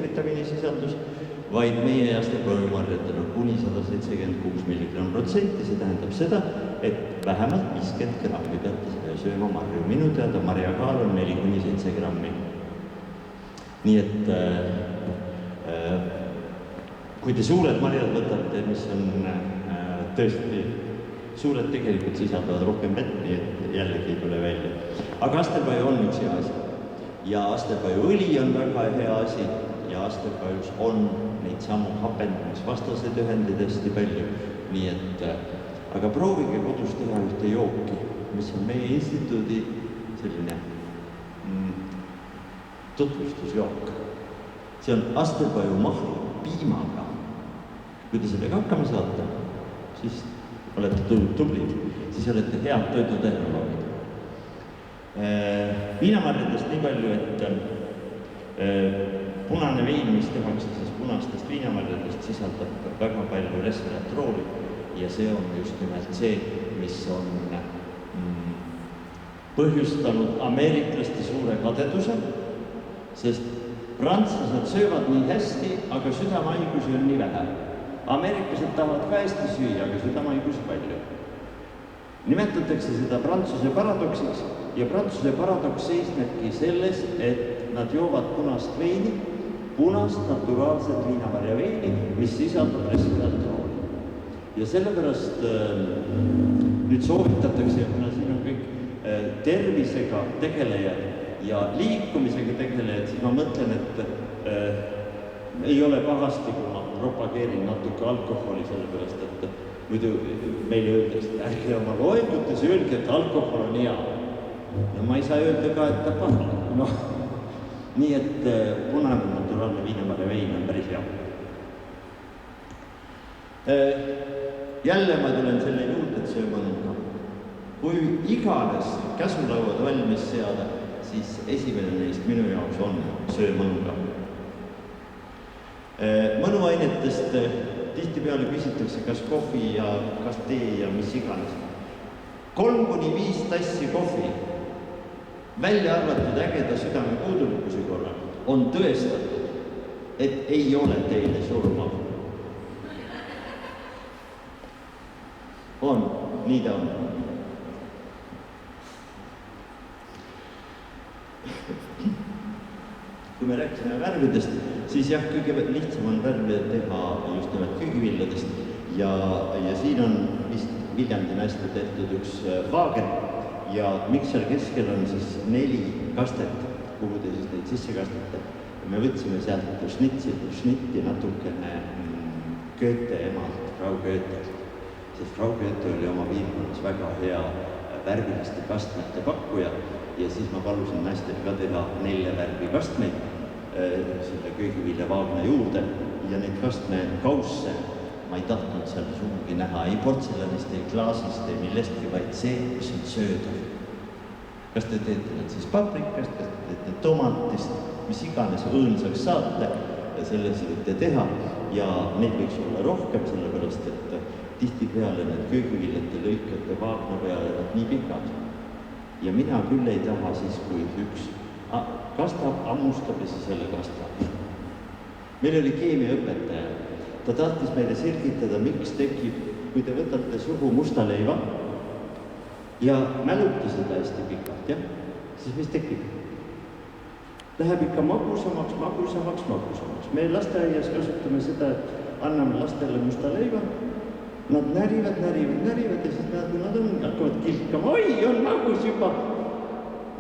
C-vitamiini vaid meie Astepõllumarjatel on kuni 176 mg%, see tähendab seda, et vähemalt 50 grammi peate sööma marju. Minu teada marjakaal on 4–7 grammi. Nii et kui te suured marjad võtate, mis on tõesti suured, tegelikult sisaldavad rohkem vett, nii et jällegi ei tule välja. Aga Astepaju on üks hea asi. Ja Astepaju õli on väga hea asi ja Astepajus on neid samu hapendamisvastaseid ühendeid hästi palju. Nii et, aga proovige kodus teha ühte jooki, mis on meie instituudi selline tutvustusjook. See on Astepaju mahl piimaga. Kui te sellega hakkama saate, siis olete tublid, siis olete head toidutehnoloogid. Viinamarjadest nii palju, et punane vein, mis tehakse siis punastest viinamarjadest, sisaldab väga palju resveratrooli ja see on just nimelt see, mis on põhjustanud ameeriklaste suure kadeduse, sest prantslased söövad nii hästi, aga südamehaigusi on nii vähe. Ameeriklased tahavad ka hästi süüa, aga südamehaigusi palju. Nimetatakse seda Prantsuse paradoksiks ja Prantsuse paradoks seisnebki selles, et nad joovad punast veini, punast naturaalset viinamarja veini, mis sisaldab resveratrooli. Ja sellepärast nüüd soovitatakse, kuna siin on kõik tervisega tegelejad ja liikumisega tegelejad, siis ma mõtlen, et ei ole pahasti, kui ma propageerin natuke alkoholi, sellepärast, et muidu meile öeldakse, et ärge oma loengutes öelge, et alkohol on hea. No ma ei saa öelda ka, et ta paha. No, nii et punane naturaalne viinamarja vein on päris hea. Jälle ma tulen selle juurde, et söö mõnuga. Kui iganes käsulauad valmis seada, siis esimene neist minu jaoks on söö mõnuga. Mõnuainetest tihtipeale küsitakse kas kohvi ja kas tee ja mis iganes. 3–5 tassi kohvi, välja arvatud ägeda südame puudulikkuse korral, on tõestatud, et ei ole teile surmav. On, nii ta on. Kui me rääkisime värvidest, siis jah, kõige lihtsam on värve teha just nimelt köögivilladest ja siin on vist Viljandi hästi tehtud üks vaagen ja mikseri keskel on siis 4 kastet, kuhu te siis neid sisse kastate. Me võtsime sealt šnitti natukene Goethe emalt, Frau Goethelt, sest Frau Goethe oli oma piirkonnas väga hea värviliste kastmete pakkuja ja siis ma palusin naistel ka teha 4 värvi kastmeid selle köögivilja vaagna juurde ja neid kastme kausse ma ei tahtnud seal sugugi näha ei portselanist, ei klaasist, ei millestki, vaid see, mis on söödav. Kas te teete need siis paprikast, kas te teete tomatist, mis iganes õõnsaks saate, selles võite teha ja neid võiks olla rohkem, sellepärast et tihtipeale need köögiviljate lõikate vaagna peale nad nii pikad. Ja mina küll ei taha siis, kui üks kastab, ammustab ja siis jälle kastab. Meil oli keemiaõpetaja. Ta tahtis meile selgitada, miks tekib, kui te võtate suhu musta leiva ja mälute seda hästi pikalt, jah? Siis mis tekib? Läheb ikka magusamaks. Me lasteaias kasutame seda, et anname lastele musta leiva. Nad närivad ja siis nad hakkavad kilkama. Oi, on magus juba!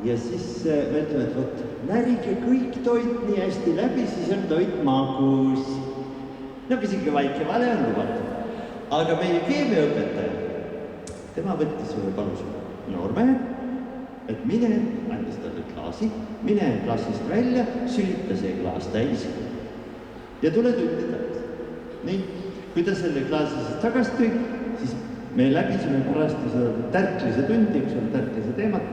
Ja siis me ütleme, et võt, närige kõik toit nii hästi läbi, siis on toit magus. No pisike vaike vale on lubatud. Aga meie keemiaõpetaja, tema võttis ühe palus noormehe, et mine, andis talle klaasi, mine klaasist välja, sülita see klaas täis ja tule tundi tagasi. Nii, kui ta selle klaasi siis tagasi tõi, siis me läbisime parasti seda tärklise tundi, üks on tärklise teemat,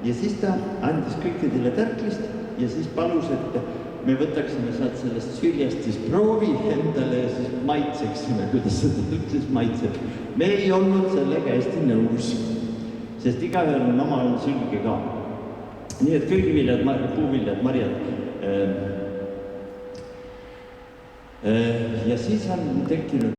ja siis ta andis kõikidele tärklist ja siis palus, et me võtaksime sealt sellest süljast siis proovi endale ja siis maitseksime, kuidas seda ütles maitseb. Me ei olnud sellega hästi nõus, sest igaühel on oma sülge ka. Nii et köögiviljad, puuviljad, marjad. Ja siis on tekkinud